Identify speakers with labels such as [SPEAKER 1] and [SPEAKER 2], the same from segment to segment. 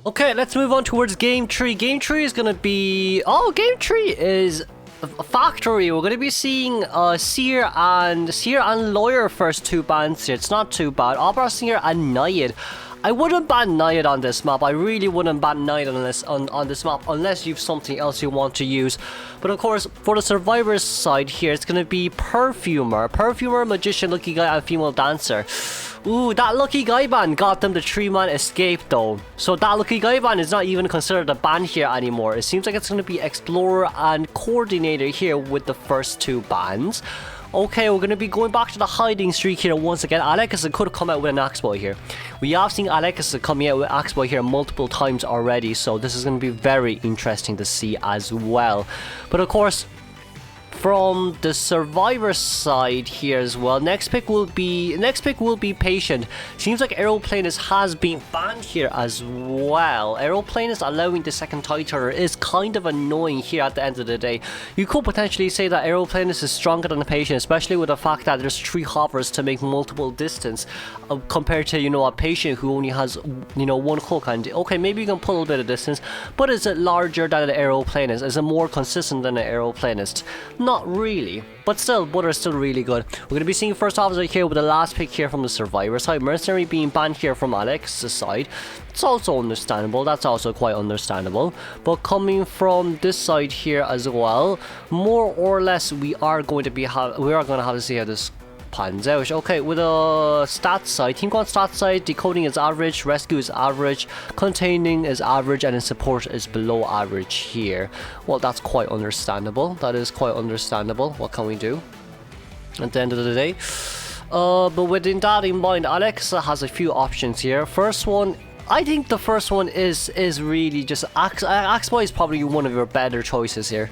[SPEAKER 1] Okay, let's move on towards game 3. Game 3 is gonna be... Oh, game 3 is a factory. We're gonna be seeing Seer and Lawyer first 2 bans here. It's not too bad. Opera Singer and Nayid. I wouldn't ban Nayid on this map. I really wouldn't ban Nayid on this map unless you've something else you want to use. But of course, for the survivors side here, it's gonna be Perfumer, Magician, Lucky Guy, and Female Dancer. Ooh, that Lucky Guy ban got them the 3-man escape though. So that Lucky Guy ban is not even considered a ban here anymore. It seems like it's gonna be Explorer and Coordinator here with the first 2 bans. Okay, we're going to be going back to the hiding streak here once again. Alex could have come out with an Axeboy here. We have seen Alex coming out with Axeboy here multiple times already, so this is going to be very interesting to see as well. But of course, from the survivor side here as well, next pick will be Patient. Seems like Aeroplanist has been banned here as well. Aeroplanist allowing the second tie turner is kind of annoying here at the end of the day. You could potentially say that Aeroplanist is stronger than a Patient, especially with the fact that there's 3 hovers to make multiple distance compared to, you know, a Patient who only has, you know, 1 hook. And okay, maybe you can pull a bit of distance, but is it larger than an Aeroplanist? Is it more consistent than an Aeroplanist? Not really, but still, both are still really good. We're going to be seeing first officer here with the last pick here from the survivor side. Mercenary being banned here from Alex's side. It's also understandable. That's also quite understandable. But coming from this side here as well, more or less, we are going to have to see how this pans out. Okay, with a stats side, Team Con stats side, decoding is average, rescue is average, containing is average, and in support is below average here. Well, that's quite understandable. That is quite understandable. What can we do at the end of the day? But within that in mind, Alex has a few options here. First one, I think the first one is really just Axeboy is probably one of your better choices here.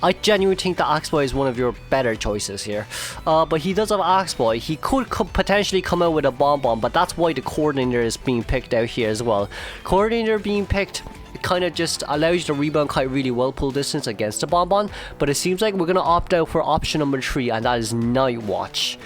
[SPEAKER 1] I genuinely think that Axeboy is one of your better choices here. But he does have Axeboy. He could potentially come out with a Bomb, but that's why the Coordinator is being picked out here as well. Coordinator being picked kind of just allows you to rebound kite really well, pull distance against the Bomb, but it seems like we're going to opt out for option number 3, and that is NightWatch.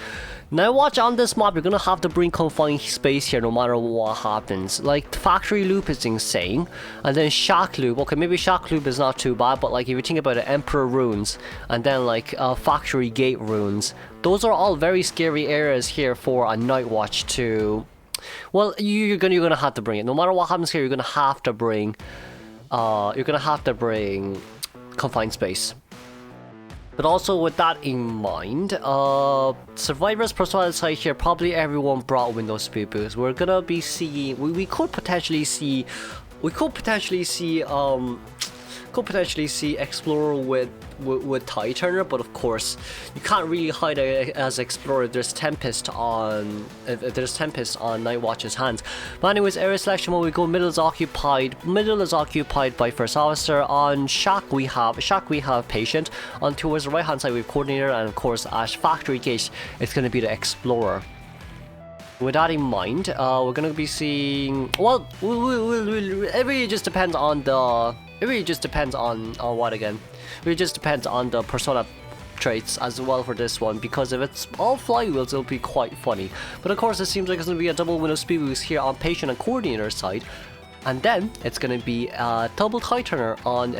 [SPEAKER 1] NightWatch on this map, you're gonna have to bring confined space here no matter what happens. Like, the factory loop is insane, and then shack loop. Okay, maybe shack loop is not too bad, but like if you think about it, Emperor runes, and then like factory gate runes, those are all very scary areas here for a NightWatch to. Well, you're gonna have to bring it. No matter what happens here, you're gonna have to bring. Confined space. But also with that in mind, survivors personnel side here, probably everyone brought Windows speed boost. We're gonna be seeing, we could potentially see Explorer with tie turner, but of course you can't really hide as Explorer. There's Tempest on NightWatch's hands. But anyways, area selection mode, we go middle is occupied by first officer. On shack we have Patient. On towards the right hand side we have Coordinator, and of course at factory gate it's going to be the Explorer. With that in mind, we're going to be seeing, well, it really just depends on the, what again? It really just depends on the persona traits as well for this one, because if it's all flywheels, it'll be quite funny. But of course, it seems like it's going to be a double Windows speed boost here on Patient and Coordinator side, and then it's going to be a double tie turner on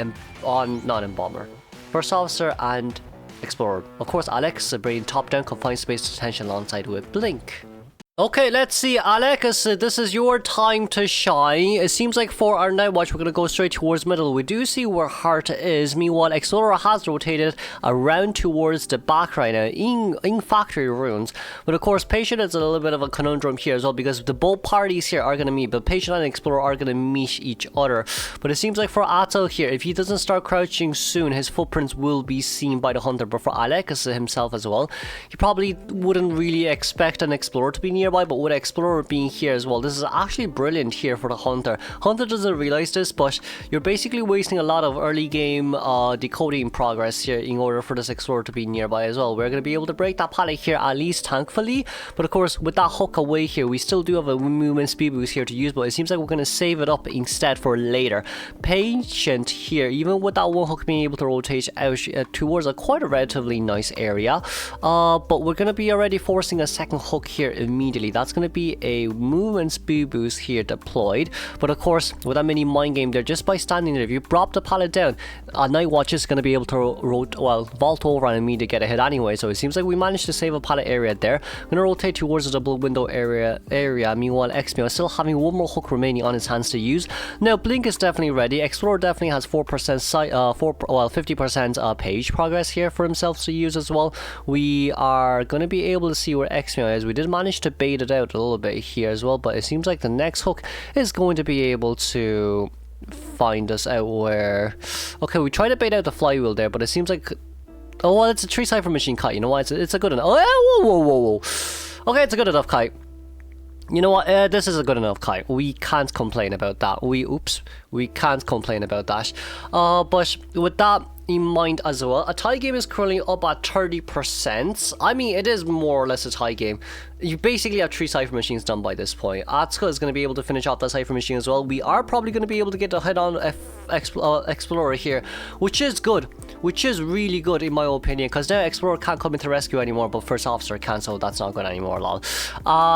[SPEAKER 1] non-Embomber, First Officer and Explorer. Of course, Alex bringing top down confined space detention alongside with Blink. Okay, let's see, Alex, this is your time to shine. It seems like for our NightWatch, we're going to go straight towards middle. We do see where Heart is. Meanwhile, Explorer has rotated around towards the back right now in factory runes. But of course, Patient is a little bit of a conundrum here as well, because the both parties here are going to meet, but Patient and Explorer are going to meet each other. But it seems like for Atto here, if he doesn't start crouching soon, his footprints will be seen by the Hunter. But for Alex himself as well, he probably wouldn't really expect an Explorer to be nearby, but with Explorer being here as well, this is actually brilliant here for the Hunter. Hunter doesn't realize this, but you're basically wasting a lot of early game decoding progress here in order for this Explorer to be nearby as well. We're going to be able to break that pallet here at least, thankfully, but of course with that hook away here, we still do have a movement speed boost here to use, but it seems like we're going to save it up instead for later. Patient here, even with that one hook being able to rotate out towards quite a relatively nice area, but we're going to be already forcing a second hook here immediately immediately. That's going to be a movement speed boost here deployed. But of course, with that mini mind game there, just by standing there, if you drop the pallet down, NightWatch is going to be able to vault over and immediately get a hit anyway. So it seems like we managed to save a pallet area there. I'm going to rotate towards the double window area. Meanwhile, Xmeow is still having one more hook remaining on his hands to use. Now, Blink is definitely ready. Explorer definitely has 50% page progress here for himself to use as well. We are going to be able to see where Xmeow is. We did manage to bait it out a little bit here as well, but it seems like the next hook is going to be able to find us out where... Okay, we tried to bait out the flywheel there, but it seems like... Oh, well, it's a 3 cipher machine kite. You know what? It's a good enough... Oh, whoa. Okay, it's a good enough kite. You know what? This is a good enough kite. We can't complain about that. We can't complain about that. But with that in mind as well, a tie game is currently up at 30%. I mean, it is more or less a tie game. You basically have 3 cipher machines done by this point. Atsuka is going to be able to finish off that cipher machine as well. We are probably going to be able to get a hit on Explorer here, which is good. Which is really good in my opinion, because now Explorer can't come into rescue anymore, but First Officer can, so that's not good anymore, lol.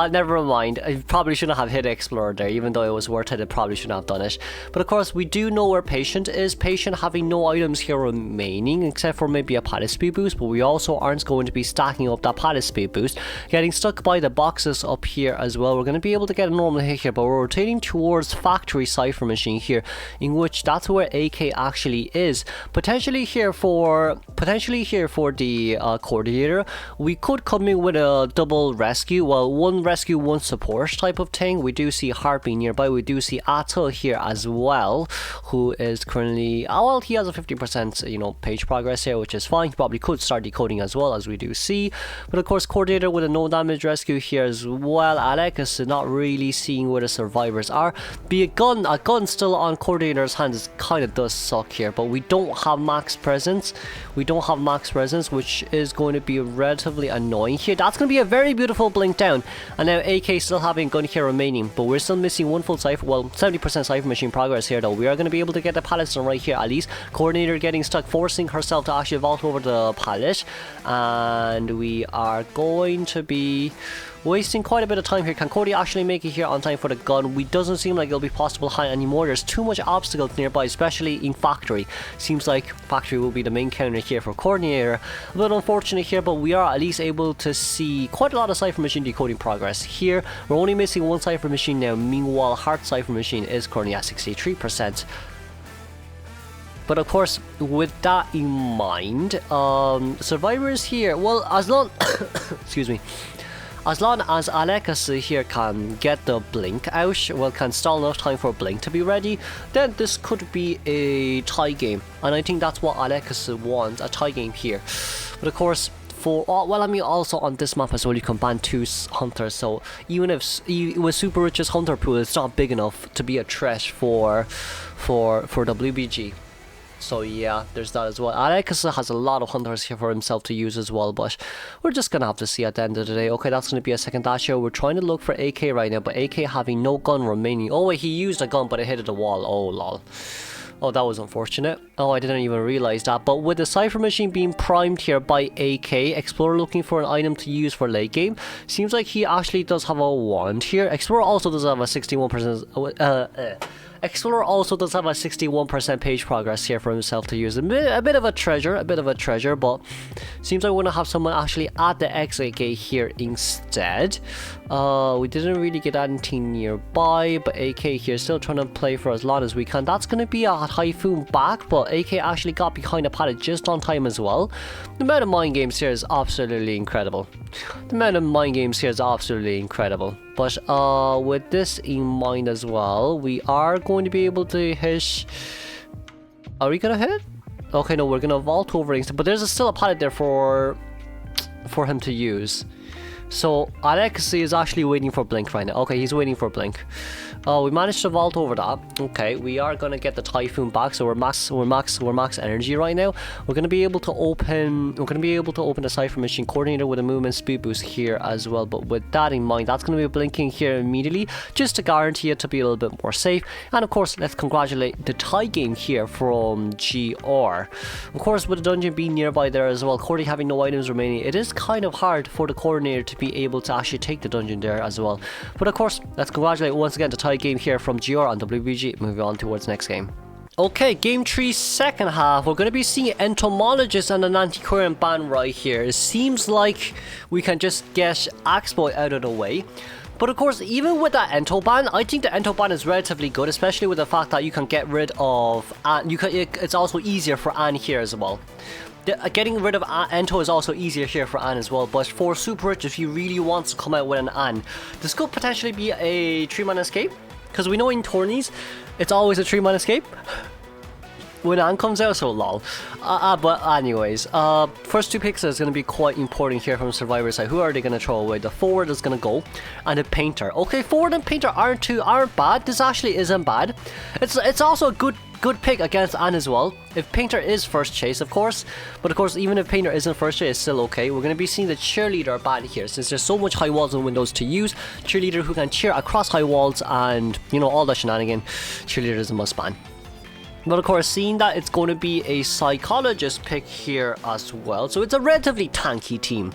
[SPEAKER 1] Never mind. I probably shouldn't have hit Explorer there, even though it was worth it, I probably shouldn't have done it. But of course, we do know where Patient is. Patient having no items here remaining, except for maybe a pallet speed boost, but we also aren't going to be stacking up that pallet speed boost. Getting stuck by the boxes up here as well. We're going to be able to get a normal hit here, but we're rotating towards Factory Cipher Machine here, in which that's where AK actually is. Potentially here for the coordinator, we could come in with a double rescue. Well, one rescue, one support type of thing. We do see Harpy nearby. We do see Ato here as well, who is currently, well, he has a 50% page progress here, which is fine. He probably could start decoding as well, as we do see. But of course, coordinator with a no damage rescue here as well. Alex is not really seeing where the survivors are. Be a gun still on coordinator's hands kind of does suck here, but we don't have max presence. Which is going to be relatively annoying here. That's going to be a very beautiful blink down, and now AK still having gun here remaining, but we're still missing one full cipher, well, 70% cipher machine progress here though. We are going to be able to get the pallets done right here at least. Coordinator getting stuck, forcing herself to actually vault over the pallet, and we are going to be wasting quite a bit of time here. Can Cody actually make it here on time for the gun? We doesn't seem like it'll be possible high anymore. There's too much obstacles nearby, especially in Factory. Seems like Factory will be the main counter here for Coordinator. A bit unfortunate here, but we are at least able to see quite a lot of cipher machine decoding progress here. We're only missing one cipher machine now. Meanwhile, Heart cipher machine is currently at 63%. But of course, with that in mind, survivors here, well, as long excuse me, as long as Alex here can get the blink out, well, can stall enough time for blink to be ready, then this could be a tie game. And I think that's what Alex wants, a tie game here. But of course, well, I mean, also on this map as well, you can ban 2 hunters, so even if with SuperRich's hunter pool, it's not big enough to be a threat for WBG. So yeah, there's that as well. Alex has a lot of hunters here for himself to use as well, but we're just gonna have to see at the end of the day. Okay, that's gonna be a second dash here. We're trying to look for AK right now, but AK having no gun remaining. Oh wait, he used a gun, but it hit the wall. Oh lol. Oh, that was unfortunate. Oh, I didn't even realize that. But with the cipher machine being primed here by AK, Explorer looking for an item to use for late game, seems like he actually does have a wand here. Explorer also does have a 61%. Explorer also does have a 61% page progress here for himself to use. A bit of a treasure, but seems like we're gonna have someone actually at the exit gate here instead. We didn't really get anything nearby, but AK here still trying to play for as long as we can. That's gonna be a Typhoon back, but AK actually got behind a pallet just on time as well. The amount of mind games here is absolutely incredible. But with this in mind as well, we are going to be able to hit. Are we gonna hit? Okay, no, we're gonna vault over instead. But there's still a pallet there for him to use. So Alex is actually waiting for blink right now. Okay, he's waiting for blink. We managed to vault over that. Okay, we are gonna get the Typhoon back, so we're max energy right now. We're gonna be able to open the cipher machine coordinator with a movement speed boost here as well. But with that in mind, that's gonna be blinking here immediately, just to guarantee it to be a little bit more safe. And of course, let's congratulate the tie game here from GR. Of course, with the dungeon being nearby there as well, Cordy having no items remaining, it is kind of hard for the coordinator to be able to actually take the dungeon there as well. But of course, let's congratulate once again the tie game here from GR on WBG. Moving on towards next game. Okay, game 3, second half. We're going to be seeing Entomologist and an Antiquarian ban right here. It seems like we can just get Axeboy out of the way. But of course, even with that Ento ban, I think the Ento ban is relatively good, especially with the fact that you can get rid of... it's also easier for Anne here as well. Getting rid of Ento is also easier here for Anne as well, but for SuperRich, if you really want to come out with an Anne, this could potentially be a 3-man escape. Because we know in tourneys, it's always a 3-man escape when Anne comes out, so lol. But anyways, first 2 picks is going to be quite important here from Survivor side. Who are they going to throw away? The forward is going to go, and the painter. Okay, forward and painter aren't bad. This actually isn't bad. It's also a good pick against Anne as well. If painter is first chase, of course, but of course, even if painter isn't first chase, it's still okay. We're going to be seeing the cheerleader ban here, since there's so much high walls and windows to use. Cheerleader who can cheer across high walls and, you know, all that shenanigan. Cheerleader is a must ban. But of course, seeing that it's going to be a psychologist pick here as well, so it's a relatively tanky team.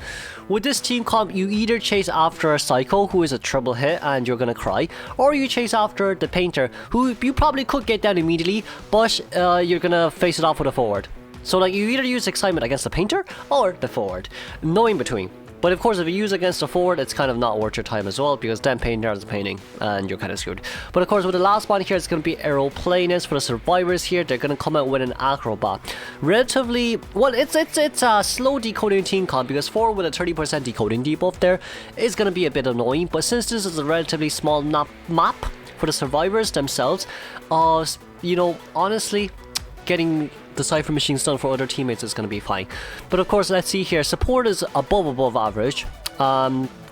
[SPEAKER 1] With this team comp, you either chase after a psycho who is a triple hit and you're gonna cry, or you chase after the painter who you probably could get down immediately, but you're gonna face it off with a forward. So like, you either use excitement against the painter or the forward, no in between. But of course, if you use against a forward, it's kind of not worth your time as well, because then painter is painting and you're kind of screwed. But of course, with the last one here, it's going to be aeroplanist. For the survivors here, they're going to come out with an acrobat. Relatively, well, it's a slow decoding team comp, because forward with a 30% decoding debuff there is going to be a bit annoying. But since this is a relatively small map for the survivors themselves, you know, honestly, getting the cipher machines done for other teammates is going to be fine. But of course, let's see here, support is above average,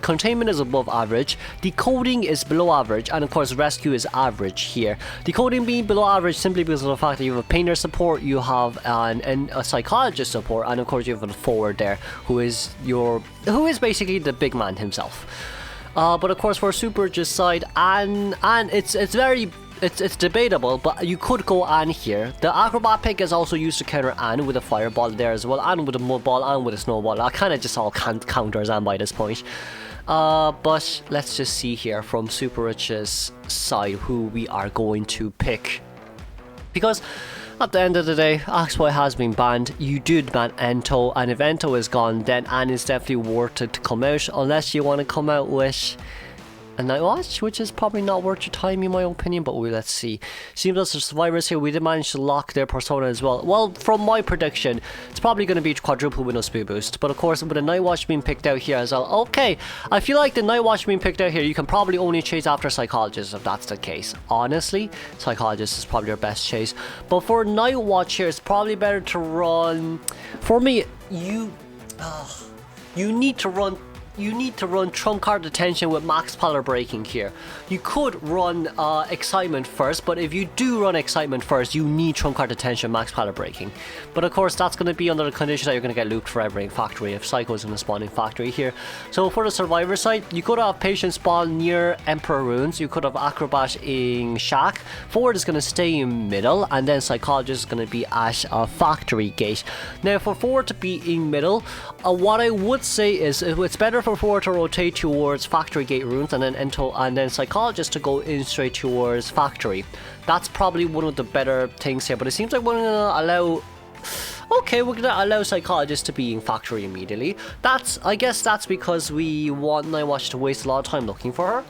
[SPEAKER 1] containment is above average, decoding is below average, and of course rescue is average here. Decoding being below average simply because of the fact that you have a painter support, you have a psychologist support, and of course you have a forward there who is basically the big man himself. But of course, for SuperRich's side, and it's debatable, but you could go Anne here. The acrobat pick is also used to counter Anne with a fireball there as well, and with a mud ball, and with a snowball. I kind of just all counters Anne by this point. But let's just see here from SuperRich's side who we are going to pick. Because at the end of the day, Axeboy has been banned. You did ban Ento, and if Ento is gone, then Anne is definitely worth it to come out, unless you want to come out with a NightWatch, which is probably not worth your time in my opinion, but let's see. Seems as the survivors here, we did manage to lock their persona as well. Well, from my prediction, it's probably going to be quadruple with no speed boost, but of course with a NightWatch being picked out here as well. Okay, I feel like the NightWatch being picked out here, you can probably only chase after psychologist if that's the case. Honestly, psychologist is probably your best chase, but for NightWatch here, it's probably better to run, for me, you need to run trump card detention with max power breaking here. You could run excitement first, but if you do run excitement first, you need trump card detention max power breaking. But of course, that's going to be under the condition that you're going to get looped forever in factory if Psycho is going to spawn in factory here. So for the survivor side, you could have patient spawn near Emperor Runes, you could have acrobat in shack, forward is going to stay in middle, and then psychologist is going to be at factory gate. Now for forward to be in middle, what I would say is it's better for forward to rotate towards factory gate runes, and then psychologist to go in straight towards factory. That's probably one of the better things here, but it seems like we're gonna allow, okay, we're gonna allow psychologist to be in factory immediately. I guess that's because we want NightWatch to waste a lot of time looking for her.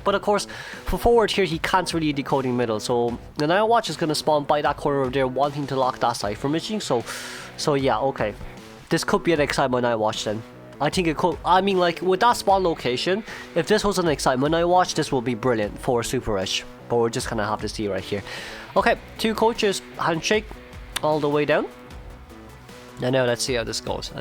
[SPEAKER 1] But of course, for forward here, he can't really decoding middle, so the NightWatch is gonna spawn by that corner over there, wanting to lock that cipher machine. So yeah, okay, this could be an excitement NightWatch then. I think it could. I mean, like, with that spawn location, if this was an excitement NightWatch, this will be brilliant for SuperRich. But we're just gonna have to see right here. Okay, 2 coaches, handshake all the way down. And now let's see how this goes.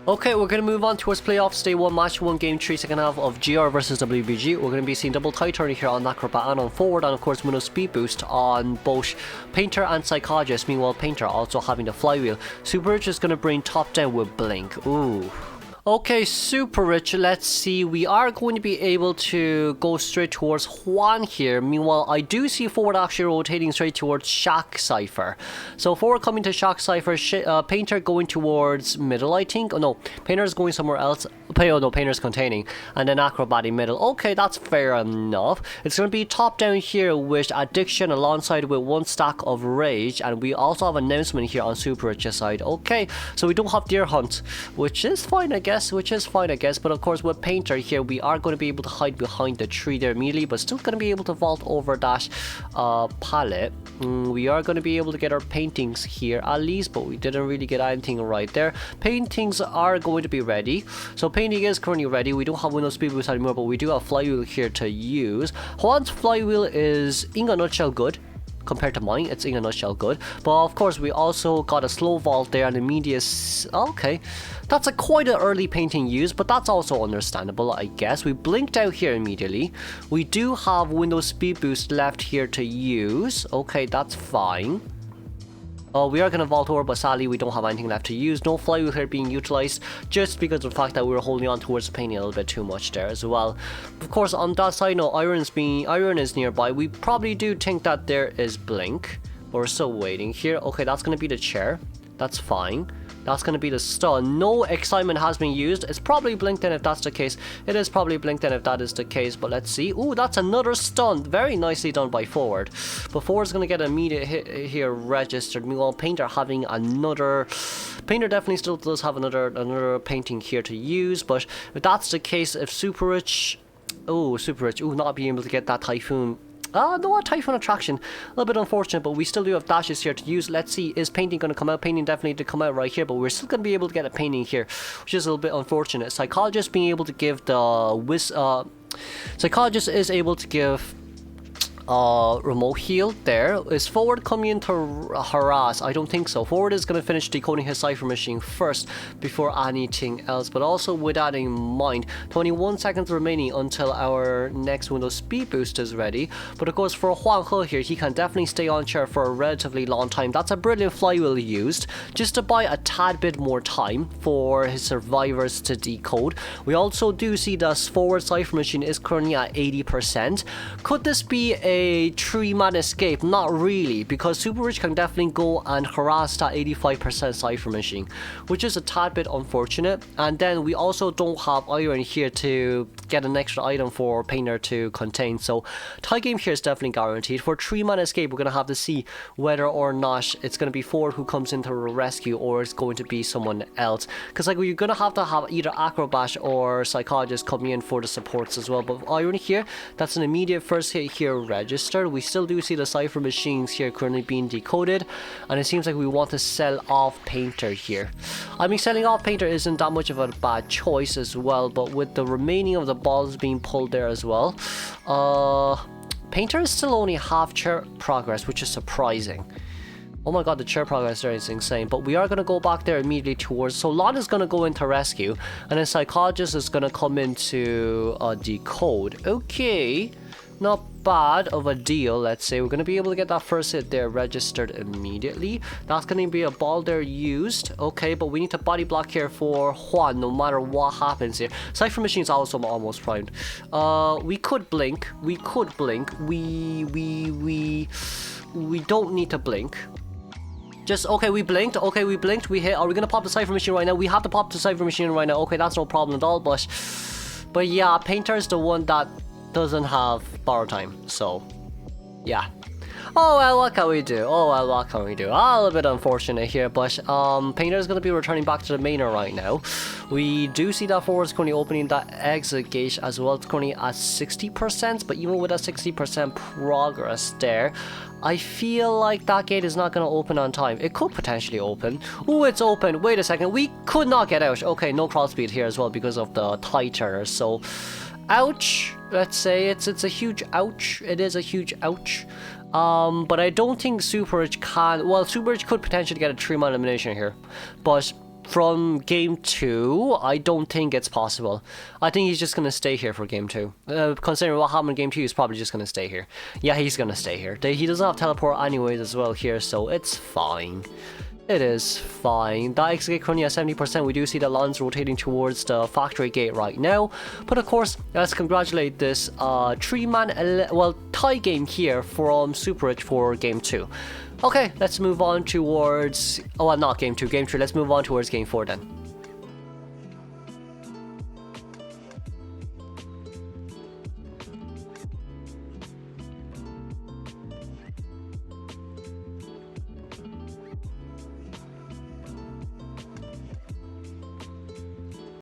[SPEAKER 1] Okay, we're going to move on towards playoffs, day 1, match 1, game 3, second half of GR versus WBG. We're going to be seeing double tie turning here on Acrobat and on forward, and of course with no speed boost on both Painter and Psychologist. Meanwhile, Painter also having the flywheel. SuperRich is going to bring top down with Blink. Ooh. Okay, SuperRich, let's see, we are going to be able to go straight towards Juan here. Meanwhile, I do see forward actually rotating straight towards Shack Cypher. So forward coming to Shack Cypher, Painter going towards middle, I think. Oh no, Painter's going somewhere else. Oh no, Painter's containing. And then Acrobat in middle. Okay, that's fair enough. It's going to be top down here with Addiction alongside with one stack of Rage. And we also have announcement here on SuperRich's side. Okay, so we don't have Deer Hunt, which is fine, I guess. But of course with Painter here we are going to be able to hide behind the tree there immediately, but still going to be able to vault over that palette. We are going to be able to get our paintings here at least, but we didn't really get anything right there. Paintings are going to be ready, so painting is currently ready. We don't have Windows Speed Boost anymore, but we do have Flywheel here to use. Juan's Flywheel is in a nutshell good. Compared to mine, it's in a nutshell good. But of course we also got a slow vault there and immediate. Okay, that's a quite an early painting use, but that's also understandable, I guess. We blinked out here immediately. We do have Windows Speed Boost left here to use. Okay, that's fine. We are going to vault over, but sadly we don't have anything left to use. No Flywheel here being utilized, just because of the fact that we were holding on towards painting a little bit too much there as well. Of course, on that side note, Iron is nearby. We probably do think that there is Blink, but we're still waiting here. Okay, that's going to be the chair. That's fine. That's going to be the stun. No excitement has been used. It's probably blinked in if that's the case. It is probably blinked in if that is the case, but let's see. Ooh, that's another stun. Very nicely done by Forward. But Forward's going to get an immediate hit here registered. Meanwhile, Painter having another... Painter definitely still does have another painting here to use, but if that's the case, if SuperRich... Oh, SuperRich. Ooh, not being able to get that Typhoon... no, a Typhoon attraction. A little bit unfortunate, but we still do have dashes here to use. Let's see, is painting going to come out? Painting definitely did come out right here, but we're still going to be able to get a painting here, which is a little bit unfortunate. Psychologist being able to give the Psychologist is able to give remote heal there. Is Forward coming in to harass? I don't think so. Forward is going to finish decoding his cipher machine first before anything else, but also with that in mind, 21 seconds remaining until our next Windows Speed Boost is ready. But of course for Huang He here, he can definitely stay on chair for a relatively long time. That's a brilliant Flywheel used just to buy a tad bit more time for his survivors to decode. We also do see that Forward cipher machine is currently at 80%. Could this be a three-man escape? Not really, because SuperRich can definitely go and harass that 85% cipher machine, which is a tad bit unfortunate. And then we also don't have Iron here to get an extra item for Painter to contain, so tie game here is definitely guaranteed. For three-man escape, we're going to have to see whether or not it's going to be Ford who comes into rescue, or it's going to be someone else, because like you're going to have either Acrobat or Psychologist coming in for the supports as well. But Iron here, that's an immediate first hit here registered. We still do see the cipher machines here currently being decoded, and it seems like we want to sell off Painter here. I mean, selling off Painter isn't that much of a bad choice as well, but with the remaining of the balls being pulled there as well, Painter is still only half chair progress, which is surprising. Oh my god, the chair progress there is insane. But we are going to go back there immediately towards... So Lon is going to go into rescue, and then Psychologist is going to come into decode. Okay, not bad of a deal, let's say. We're going to be able to get that first hit there registered immediately. That's going to be a ball there used. Okay, but we need to body block here for Juan no matter what happens here. Cipher Machine is also almost primed. We could blink. We don't need to blink. Just, okay, we blinked. Okay, we blinked. We hit. Are we going to pop the Cipher Machine right now? We have to pop the Cipher Machine right now. Okay, that's no problem at all. But yeah, Painter is the one that doesn't have borrow time, so yeah. Oh well, what can we do? A little bit unfortunate here, but Painter is going to be returning back to the mainer right now. We do see that Forward's currently opening that exit gate as well. It's currently at 60%, but even with that 60% progress there, I feel like that gate is not going to open on time. It could potentially open. Oh, it's open. Wait a second. We could not get out. Okay, no crawl speed here as well because of the tie turner, so ouch. Let's say it's a huge ouch. It is a huge ouch. But I don't think SuperRich can... Well, SuperRich could potentially get a 3-man elimination here, but from game 2, I don't think it's possible. I think he's just going to stay here for game 2. Considering what happened in game 2, he's probably just going to stay here. Yeah, he's going to stay here. He doesn't have teleport anyways as well here, so it's fine. It is fine. That exit currently at 70%. We do see the lines rotating towards the factory gate right now. But of course, let's congratulate this three-man, tie game here from SuperRich for game 2. Okay, let's move on towards... Oh, well, not game 2, game 3. Let's move on towards game 4 then.